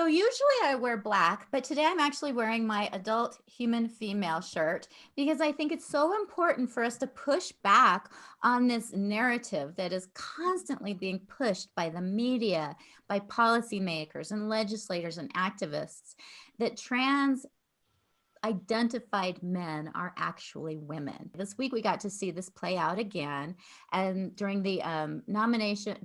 So usually I wear black, but today I'm actually wearing my adult human female shirt because I think it's so important for us to push back on this narrative that is constantly being pushed by the media, by policymakers and legislators and activists, that trans identified men are actually women. This week we got to see this play out again, and during the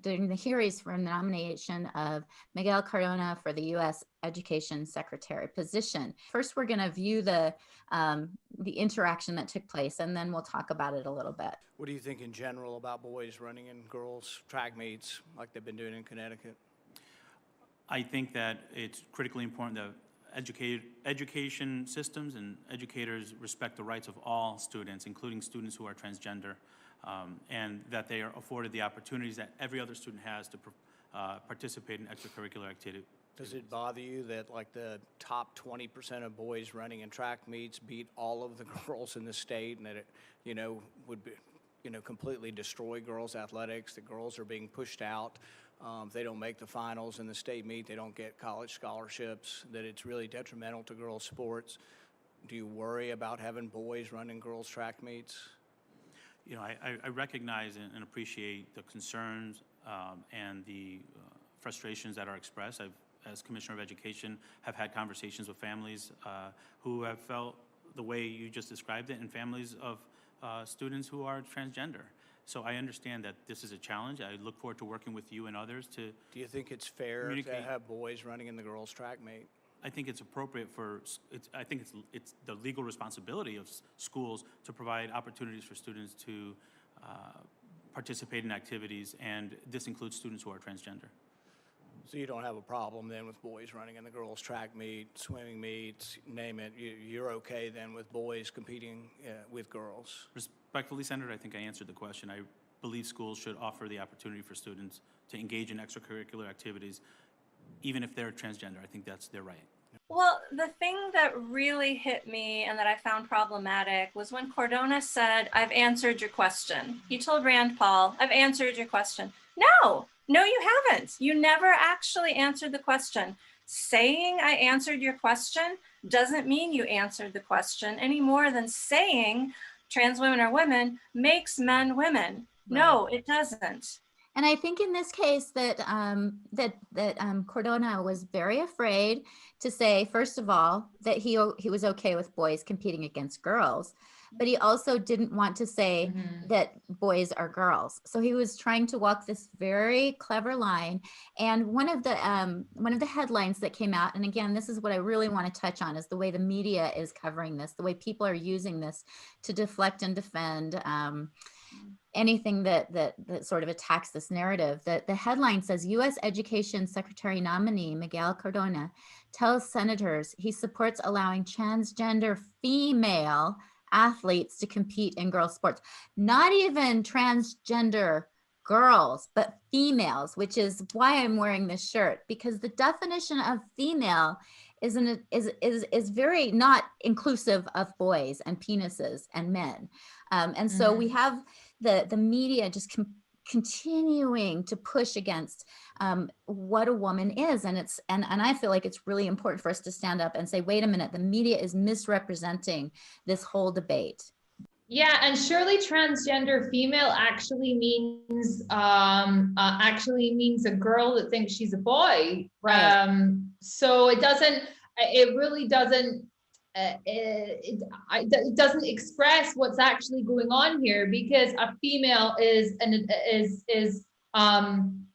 during the hearings for the nomination of Miguel Cardona for the U.S. Education Secretary position. First, we're going to view the interaction that took place, and then we'll talk about it a little bit. What do you think in general about boys running in girls' track meets like they've been doing in Connecticut? I think that it's critically important that education systems and educators respect the rights of all students, including students who are transgender, and that they are afforded the opportunities that every other student has to participate in extracurricular activity. Does it bother you that like the top 20% of boys running in track meets beat all of the girls in the state, and that it, would be, completely destroy girls' athletics, that girls are being pushed out? If they don't make the finals in the state meet, they don't get college scholarships, that it's really detrimental to girls' sports. Do you worry about having boys running girls' track meets? I recognize and appreciate the concerns and the frustrations that are expressed. I've, as Commissioner of Education, have had conversations with families who have felt the way you just described it, and families of students who are transgender. So I understand that this is a challenge. I look forward to working with you and others to. Do you think it's fair to have boys running in the girls' track meet? I think it's appropriate I think it's the legal responsibility of schools to provide opportunities for students to participate in activities, and this includes students who are transgender. So you don't have a problem then with boys running in the girls' track meet, swimming meets, name it. You're okay then with boys competing with girls? Respectfully, Senator, I think I answered the question. I believe schools should offer the opportunity for students to engage in extracurricular activities, even if they're transgender. I think that's their right. Well, the thing that really hit me and that I found problematic was when Cardona said, "I've answered your question." He told Rand Paul, "I've answered your question." No, you haven't. You never actually answered the question. Saying I answered your question doesn't mean you answered the question any more than saying trans women are women makes men women. Right. No, it doesn't. And I think in this case that Cardona was very afraid to say, first of all, that he was okay with boys competing against girls, but he also didn't want to say that boys are girls. So he was trying to walk this very clever line. And one of the headlines that came out, and again, this is what I really want to touch on, is the way the media is covering this, the way people are using this to deflect and defend anything that sort of attacks this narrative. That the headline says, U.S. Education Secretary nominee Miguel Cardona tells senators he supports allowing transgender female athletes to compete in girls' sports. Not even transgender girls, but females, which is why I'm wearing this shirt, because the definition of female is very not inclusive of boys and penises and men. And so we have the media just continuing to push against what a woman is. And I feel like it's really important for us to stand up and say, wait a minute, the media is misrepresenting this whole debate. Yeah, and surely transgender female actually means a girl that thinks she's a boy. Right. So it really doesn't. It doesn't express what's actually going on here, because a female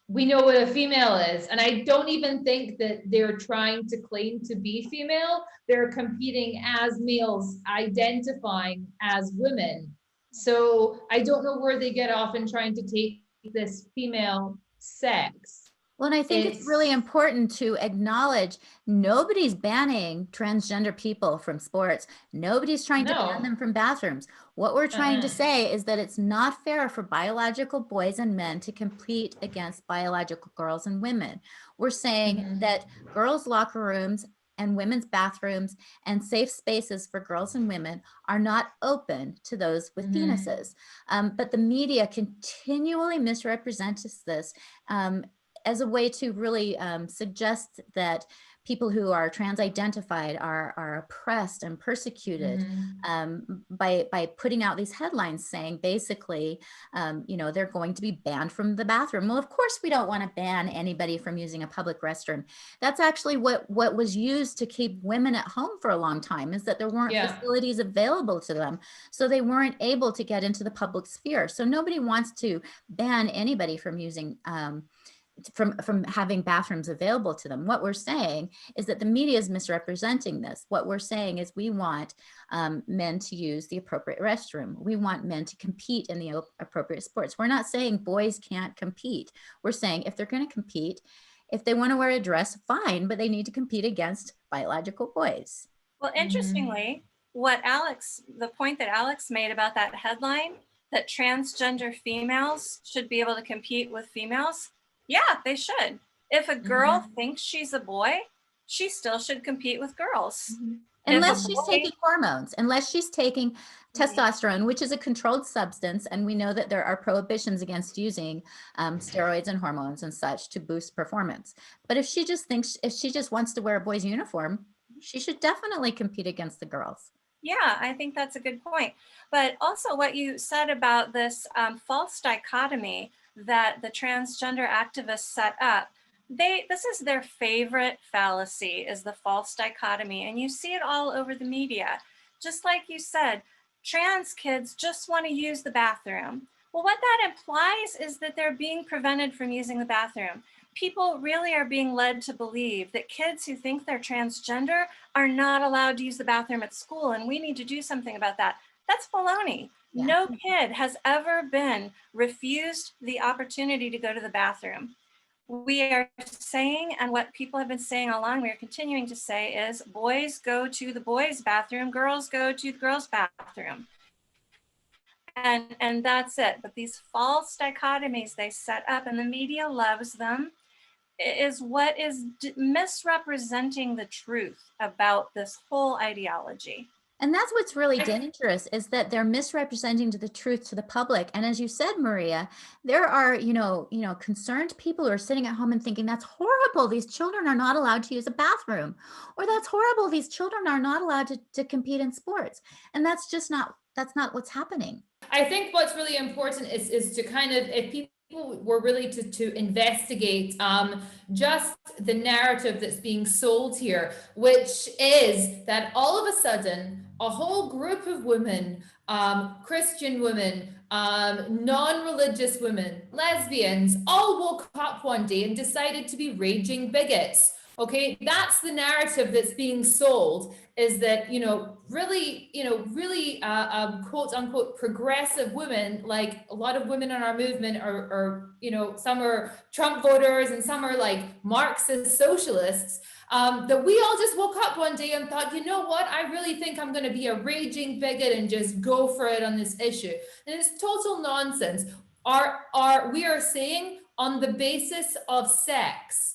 we know what a female is, and I don't even think that they're trying to claim to be female. They're competing as males, identifying as women. So I don't know where they get off in trying to take this female sex. Well, and I think it's really important to acknowledge nobody's banning transgender people from sports. Nobody's trying to ban them from bathrooms. What we're trying to say is that it's not fair for biological boys and men to compete against biological girls and women. We're saying that girls' locker rooms and women's bathrooms and safe spaces for girls and women are not open to those with penises. But the media continually misrepresents this as a way to really suggest that people who are trans identified are oppressed and persecuted by putting out these headlines saying basically, they're going to be banned from the bathroom. Well, of course we don't want to ban anybody from using a public restroom. That's actually what was used to keep women at home for a long time, is that there weren't facilities available to them. So they weren't able to get into the public sphere. So nobody wants to ban anybody from using from having bathrooms available to them. What we're saying is that the media is misrepresenting this. What we're saying is we want men to use the appropriate restroom. We want men to compete in the appropriate sports. We're not saying boys can't compete. We're saying if they're going to compete, if they want to wear a dress, fine, but they need to compete against biological boys. Well, interestingly, the point that Alex made about that headline, that transgender females should be able to compete with females, yeah, they should. If a girl thinks she's a boy, she still should compete with girls. Unless she's taking hormones, unless she's taking testosterone, which is a controlled substance. And we know that there are prohibitions against using steroids and hormones and such to boost performance. But if she just wants to wear a boy's uniform, she should definitely compete against the girls. Yeah, I think that's a good point. But also what you said about this false dichotomy that the transgender activists set up, this is their favorite fallacy, is the false dichotomy. And you see it all over the media. Just like you said, trans kids just want to use the bathroom. Well, what that implies is that they're being prevented from using the bathroom. People really are being led to believe that kids who think they're transgender are not allowed to use the bathroom at school, and we need to do something about that. That's baloney. Yeah. No kid has ever been refused the opportunity to go to the bathroom. We are saying, and what people have been saying all along, we are continuing to say, is boys go to the boys' bathroom, girls go to the girls' bathroom. And that's it. But these false dichotomies they set up, and the media loves them, is what is misrepresenting the truth about this whole ideology. And that's what's really dangerous, is that they're misrepresenting the truth to the public. And as you said, Maria, there are, concerned people who are sitting at home and thinking, that's horrible. These children are not allowed to use a bathroom, or that's horrible. These children are not allowed to compete in sports. And that's not what's happening. I think what's really important is to kind of, if people were really to investigate just the narrative that's being sold here, which is that all of a sudden a whole group of women, Christian women, non-religious women, lesbians, all woke up one day and decided to be raging bigots. Okay, that's the narrative that's being sold, is that, really quote unquote progressive women, like a lot of women in our movement are some are Trump voters and some are like Marxist socialists, that we all just woke up one day and thought, you know what, I really think I'm going to be a raging bigot and just go for it on this issue. And it's total nonsense. We are saying on the basis of sex,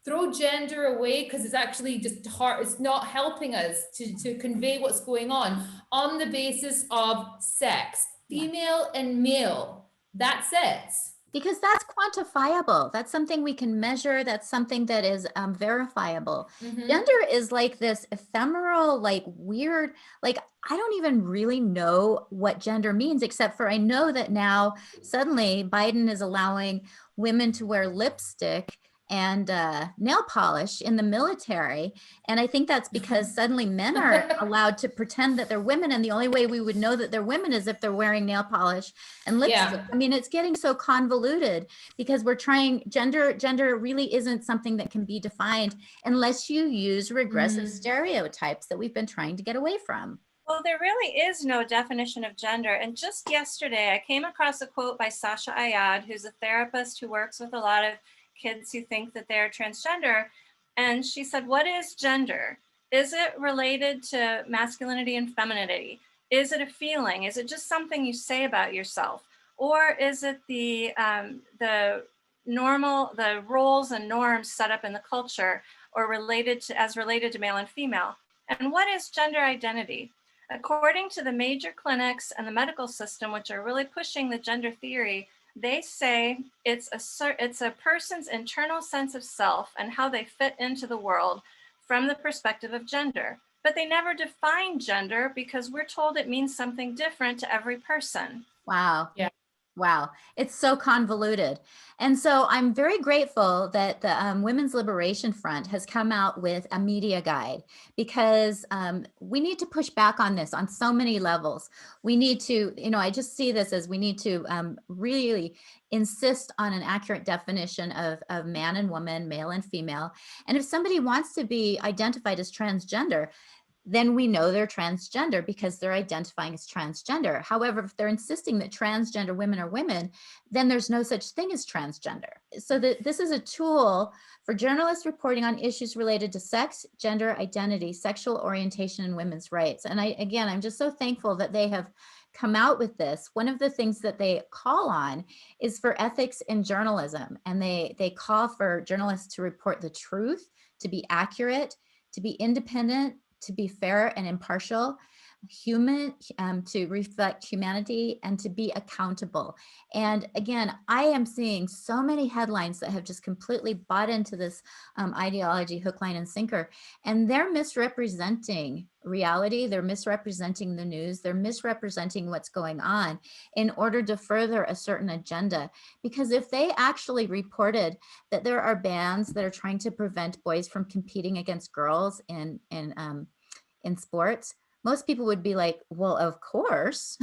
throw gender away, because it's actually just hard. It's not helping us to convey what's going on the basis of sex, female and male. That's it. Because that's quantifiable. That's something we can measure. That's something that is verifiable. Gender is like this ephemeral, like weird, like I don't even really know what gender means, except for I know that now suddenly Biden is allowing women to wear lipstick and nail polish in the military. And I think that's because suddenly men are allowed to pretend that they're women. And the only way we would know that they're women is if they're wearing nail polish and lipstick. Yeah. I mean, it's getting so convoluted because we're trying, gender really isn't something that can be defined unless you use regressive stereotypes that we've been trying to get away from. Well, there really is no definition of gender. And just yesterday, I came across a quote by Sasha Ayad, who's a therapist who works with a lot of kids who think that they're transgender. And she said, what is gender? Is it related to masculinity and femininity? Is it a feeling? Is it just something you say about yourself? Or is it the roles and norms set up in the culture, or related to male and female? And what is gender identity? According to the major clinics and the medical system, which are really pushing the gender theory, They say it's a person's internal sense of self and how they fit into the world from the perspective of gender. But they never define gender because we're told it means something different to every person. Wow. Yeah. Wow. It's so convoluted. And so I'm very grateful that the Women's Liberation Front has come out with a media guide, because we need to push back on this on so many levels. We need to, I just see this as we need to really insist on an accurate definition of man and woman, male and female. And if somebody wants to be identified as transgender, then we know they're transgender because they're identifying as transgender. However, if they're insisting that transgender women are women, then there's no such thing as transgender. So this is a tool for journalists reporting on issues related to sex, gender identity, sexual orientation, and women's rights. And I'm just so thankful that they have come out with this. One of the things that they call on is for ethics in journalism. And they call for journalists to report the truth, to be accurate, to be independent, to be fair and impartial, human, to reflect humanity, and to be accountable. And again, I am seeing so many headlines that have just completely bought into this ideology, hook, line, and sinker, and they're misrepresenting reality. They're misrepresenting the news. They're misrepresenting what's going on in order to further a certain agenda. Because if they actually reported that there are bans that are trying to prevent boys from competing against girls in sports, most people would be like, well, of course.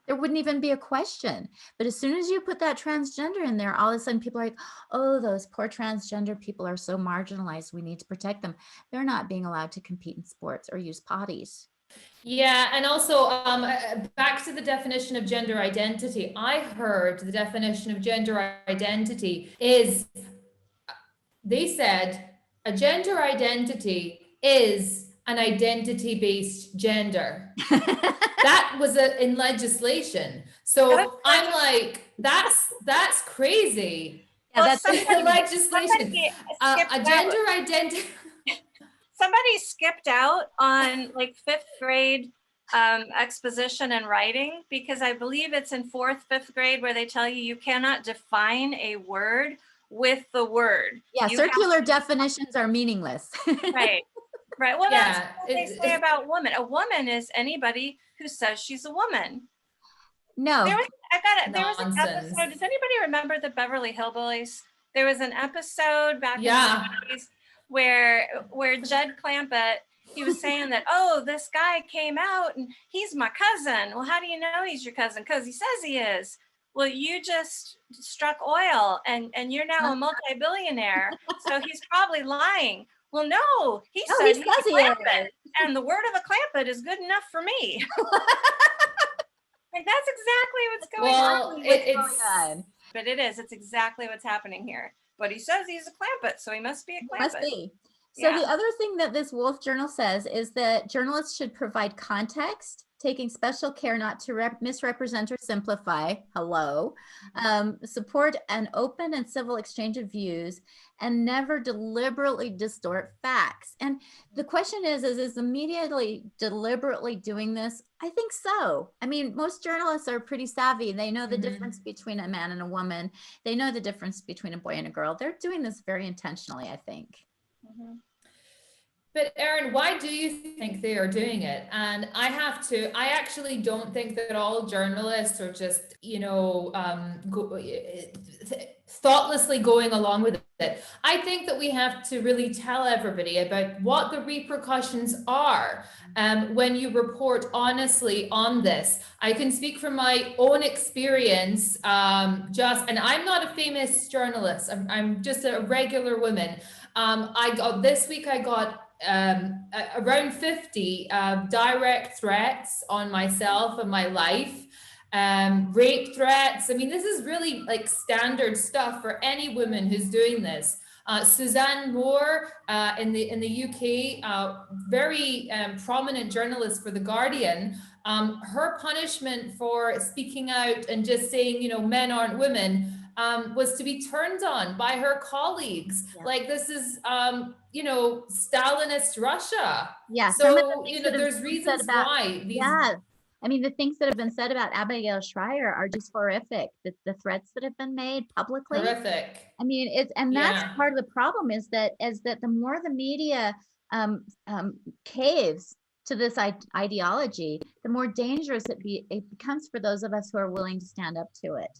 There wouldn't even be a question. But as soon as you put that transgender in there, all of a sudden people are like, oh, those poor transgender people are so marginalized. We need to protect them. They're not being allowed to compete in sports or use potties. Yeah, and also back to the definition of gender identity. I heard the definition of gender identity is, they said, a gender identity is an identity-based gender. That was in legislation. So I'm like, that's crazy. Yeah, that's legislation. A gender identity. Somebody skipped out on like 5th grade exposition and writing, because I believe it's in 4th, 5th grade where they tell you cannot define a word with the word. Yeah, circular definitions are meaningless. Right. Right. Well, that's what they say about woman. A woman is anybody who says she's a woman. No. There was an episode. Does anybody remember the Beverly Hillbillies? There was an episode back in the 90s where Jed Clampett, he was saying that, oh, this guy came out and he's my cousin. Well, how do you know he's your cousin? Because he says he is. Well, you just struck oil and you're now a multi-billionaire. So he's probably lying. Well, no, he said he's a Clampett, and the word of a Clampett is good enough for me. Like, that's exactly what's going on. It's but it's exactly what's happening here. But he says he's a Clampett, so he must be a Clampett. Must be. So the other thing that this Wolf Journal says is that journalists should provide context, taking special care not to misrepresent or simplify, support an open and civil exchange of views, and never deliberately distort facts. And the question is the media deliberately doing this? I think so. I mean, most journalists are pretty savvy. They know the difference between a man and a woman. They know the difference between a boy and a girl. They're doing this very intentionally, I think. But Erin, why do you think they are doing it? And I actually don't think that all journalists are just, thoughtlessly going along with it. I think that we have to really tell everybody about what the repercussions are when you report honestly on this. I can speak from my own experience, and I'm not a famous journalist. I'm just a regular woman. This week I got around 50 direct threats on myself and my life, rape threats. I mean, this is really like standard stuff for any woman who's doing this. Suzanne Moore in the UK, very prominent journalist for The Guardian, her punishment for speaking out and just saying, men aren't women, was to be turned on by her colleagues. Yeah. Like, this is, Stalinist Russia. Yeah. So, there's reasons why these. Yeah. I mean, the things that have been said about Abigail Schreier are just horrific. The threats that have been made publicly. Horrific. I mean, and that's Yeah. part of the problem is that the more the media caves to this ideology, the more dangerous it becomes for those of us who are willing to stand up to it.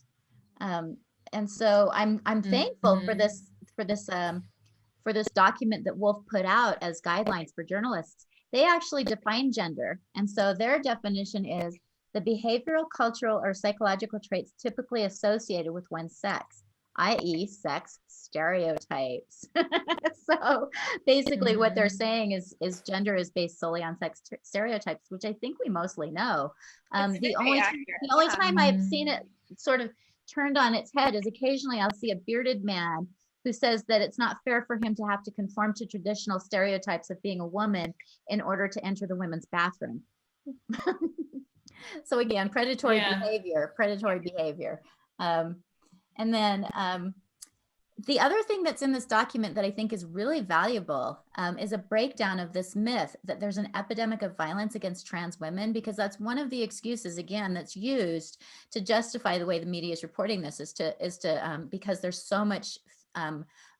And so I'm thankful for this for this document that Wolf put out as guidelines for journalists. They actually define gender, and so their definition is the behavioral, cultural, or psychological traits typically associated with one's sex, i.e., sex stereotypes. So basically, what they're saying is gender is based solely on sex stereotypes, which I think we mostly know. The only time I've seen it sort of turned on its head is occasionally I'll see a bearded man who says that it's not fair for him to have to conform to traditional stereotypes of being a woman in order to enter the women's bathroom. So again, predatory behavior. And then the other thing that's in this document that I think is really valuable is a breakdown of this myth that there's an epidemic of violence against trans women, because that's one of the excuses, again, that's used to justify the way the media is reporting this is to because there's so much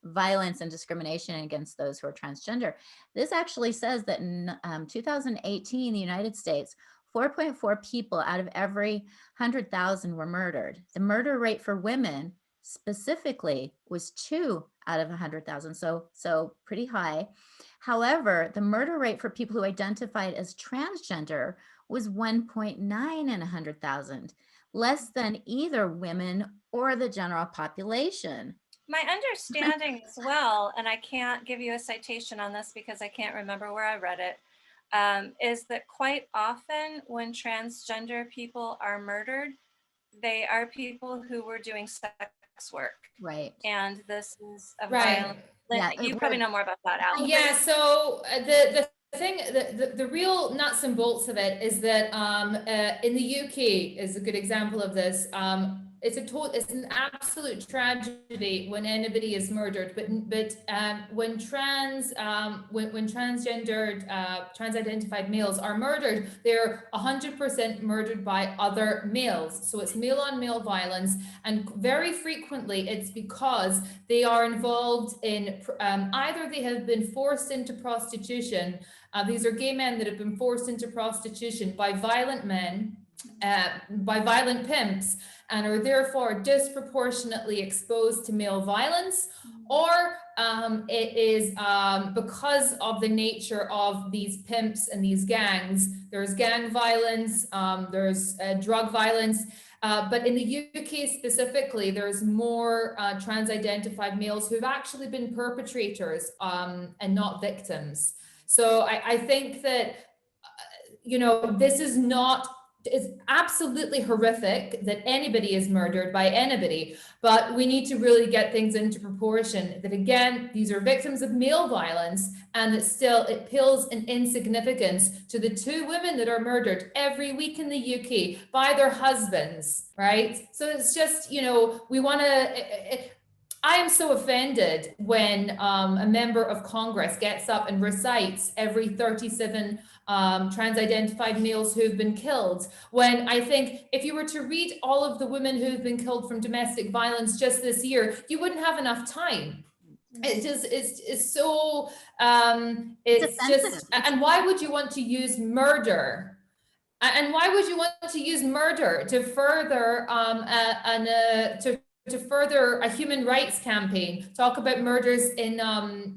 violence and discrimination against those who are transgender. This actually says that in 2018, in the United States, 4.4 people out of every 100,000 were murdered. The murder rate for women specifically was 2 out of 100,000, so pretty high. However, the murder rate for people who identified as transgender was 1.9 in 100,000, less than either women or the general population. My understanding as well, and I can't give you a citation on this because I can't remember where I read it, is that quite often when transgender people are murdered, they are people who were doing sex work. Right. And this is a Right. violent. Yeah, you probably know more about that, Al. Yeah, so the thing, the real nuts and bolts of it is that in the UK is a good example of this. It's an absolute tragedy when anybody is murdered, but when transgendered, trans-identified males are murdered, they're 100% murdered by other males. So it's male on male violence, and very frequently it's because they are involved in either they have been forced into prostitution. These are gay men that have been forced into prostitution by violent men, by violent pimps, and are therefore disproportionately exposed to male violence, or it is because of the nature of these pimps and these gangs. There's gang violence, there's drug violence, but in the UK specifically, there's more trans-identified males who've actually been perpetrators and not victims. So I think that, this is not, it's absolutely horrific that anybody is murdered by anybody, but we need to really get things into proportion, that again, these are victims of male violence, and that still it pales in insignificance to the 2 women that are murdered every week in the UK by their husbands, right? So it's just, we want to, I am so offended when a member of Congress gets up and recites every 37 trans-identified males who've been killed, when I think if you were to read all of the women who've been killed from domestic violence just this year, you wouldn't have enough time. It's just, it's so, it's just, and why would you want to use murder? And why would you want to use murder to further to further a human rights campaign? Talk about murders in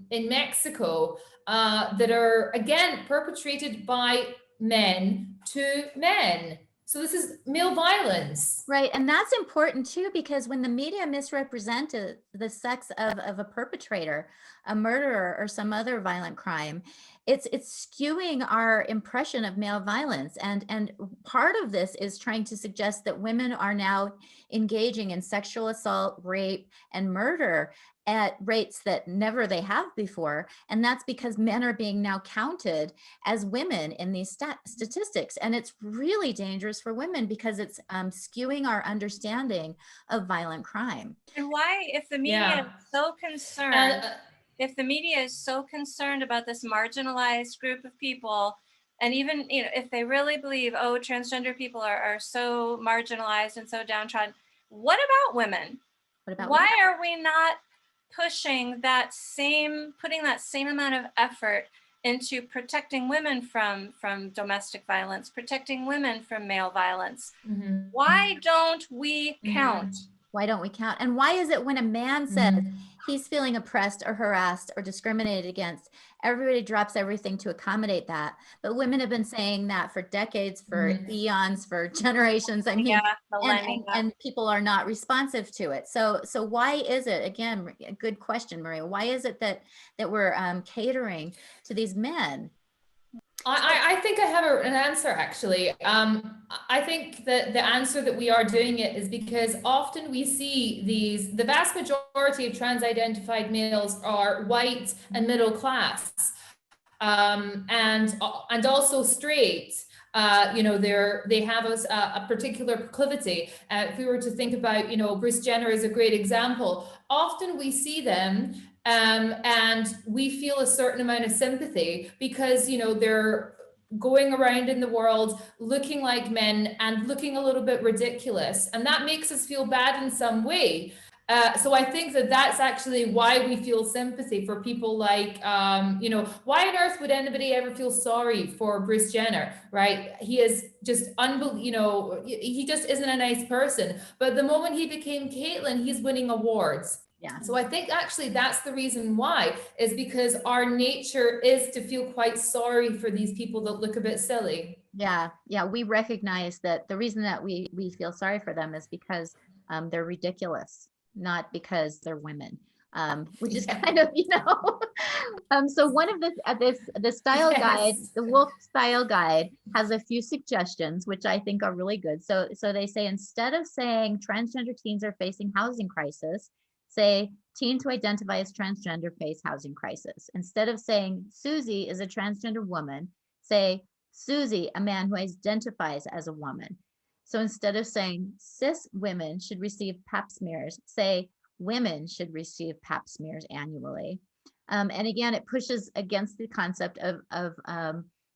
Mexico that are again perpetrated by men to men. So this is male violence. Right, and that's important too, because when the media misrepresented the sex of a perpetrator, a murderer, or some other violent crime, it's skewing our impression of male violence. And part of this is trying to suggest that women are now engaging in sexual assault, rape, and murder at rates that never they have before. And that's because men are being now counted as women in these statistics. And it's really dangerous for women because it's skewing our understanding of violent crime. And why, if the media is so concerned, if the media is so concerned about this marginalized group of people, And even, if they really believe, oh, transgender people are so marginalized and so downtrodden, what about women? What about Why are we not putting that same amount of effort into protecting women from domestic violence, protecting women from male violence? Mhm. Why don't we count? Mhm. Why don't we count? And why is it when a man says Mhm. he's feeling oppressed or harassed or discriminated against, everybody drops everything to accommodate that? But women have been saying that for decades, for Mhm. eons, for generations. I mean, Yeah, millennia. and people are not responsive to it. So why is it, again, a good question, Maria, why is it that we're catering to these men? I think I have an answer actually. I think that the answer that we are doing it is because often we see the vast majority of trans-identified males are white and middle class, and also straight. They have a particular proclivity. If we were to think about, Bruce Jenner is a great example. Often we see them, and we feel a certain amount of sympathy because, they're going around in the world looking like men and looking a little bit ridiculous, and that makes us feel bad in some way. So I think that that's actually why we feel sympathy for people like, why on earth would anybody ever feel sorry for Bruce Jenner, right? He is just unbelievable, he just isn't a nice person. But the moment he became Caitlyn, he's winning awards. Yeah. So I think actually that's the reason why, is because our nature is to feel quite sorry for these people that look a bit silly. Yeah, we recognize that the reason that we feel sorry for them is because they're ridiculous, not because they're women, which is kind of, so one of the style guide, Yes. the Wolf style guide, has a few suggestions which I think are really good. So they say, instead of saying transgender teens are facing housing crisis, say teens who identify as transgender face housing crisis. Instead of saying Susie is a transgender woman, say Susie, a man who identifies as a woman. So instead of saying cis women should receive pap smears, say women should receive pap smears annually. And again, it pushes against the concept of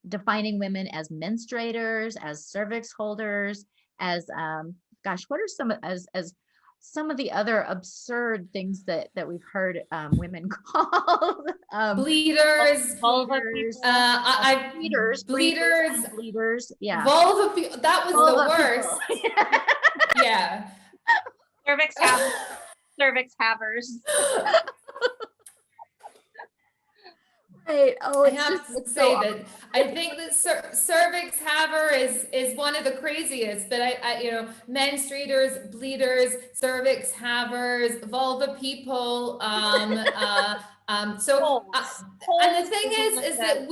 defining women as menstruators, as cervix holders, as what are some of the other absurd things that we've heard women called Bleeders. Vulva bleeders, people. Bleeders. bleeders, yeah. Vulva. That was the Vulva worst. people. Yeah. Cervix havers. Right. Oh, I it's have just, to it's say so that I think that cervix haver is one of the craziest. But menstruators, bleeders, cervix havers, vulva people. Holes. And the thing is that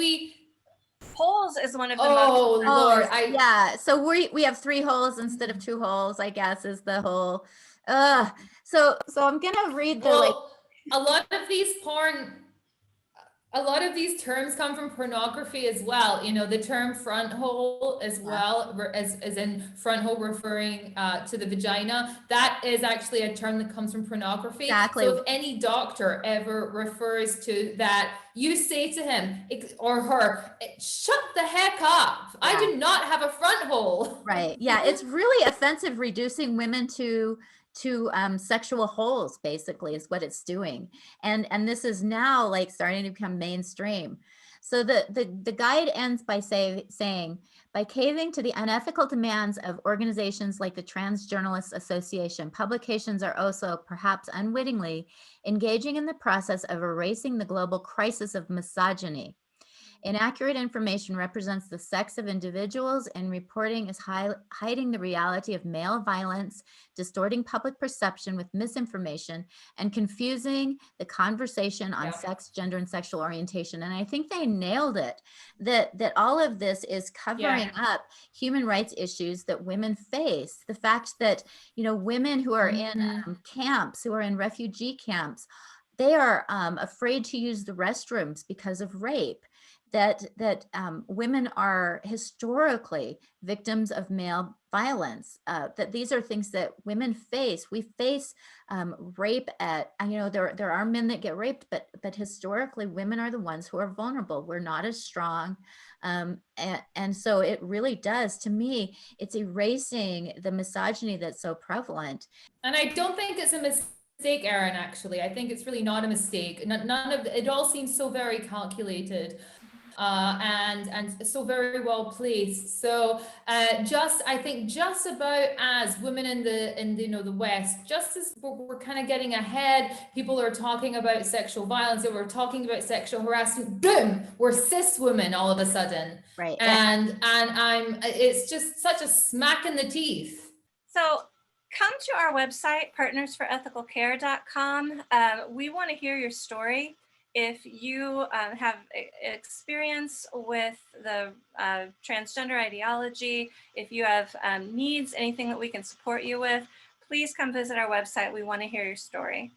Holes is one of the oh most. Lord, yeah. So we have 3 holes instead of 2 holes, I guess, is the whole. So I'm gonna read the a lot of these terms come from pornography as well. The term front hole as well, as in front hole referring to the vagina. That is actually a term that comes from pornography. Exactly. So if any doctor ever refers to that, you say to him or her, shut the heck up. I do not have a front hole. Right. Yeah. It's really offensive, reducing women to sexual holes, basically, is what it's doing. And this is now like starting to become mainstream. So the guide ends by saying, by caving to the unethical demands of organizations like the Trans Journalists Association, publications are also, perhaps unwittingly, engaging in the process of erasing the global crisis of misogyny. Inaccurate information represents the sex of individuals, and reporting is hiding the reality of male violence, distorting public perception with misinformation, and confusing the conversation on sex, gender, and sexual orientation. And I think they nailed it, that all of this is covering up human rights issues that women face. The fact that, women who are in camps, who are in refugee camps, they are afraid to use the restrooms because of rape. that women are historically victims of male violence, that these are things that women face. We face rape there are men that get raped, but historically women are the ones who are vulnerable. We're not as strong. And so it really does, to me, it's erasing the misogyny that's so prevalent. And I don't think it's a mistake, Erin, actually. I think it's really not a mistake. None of it all seems so very calculated. And so very well placed. So I think just about as women in the West, just as we're kind of getting ahead, people are talking about sexual violence, and we're talking about sexual harassment. Boom, we're cis women all of a sudden, Right. and it's just such a smack in the teeth. So come to our website, partnersforethicalcare.com. We want to hear your story. If you have experience with the transgender ideology, if you have needs, anything that we can support you with, please come visit our website. We want to hear your story.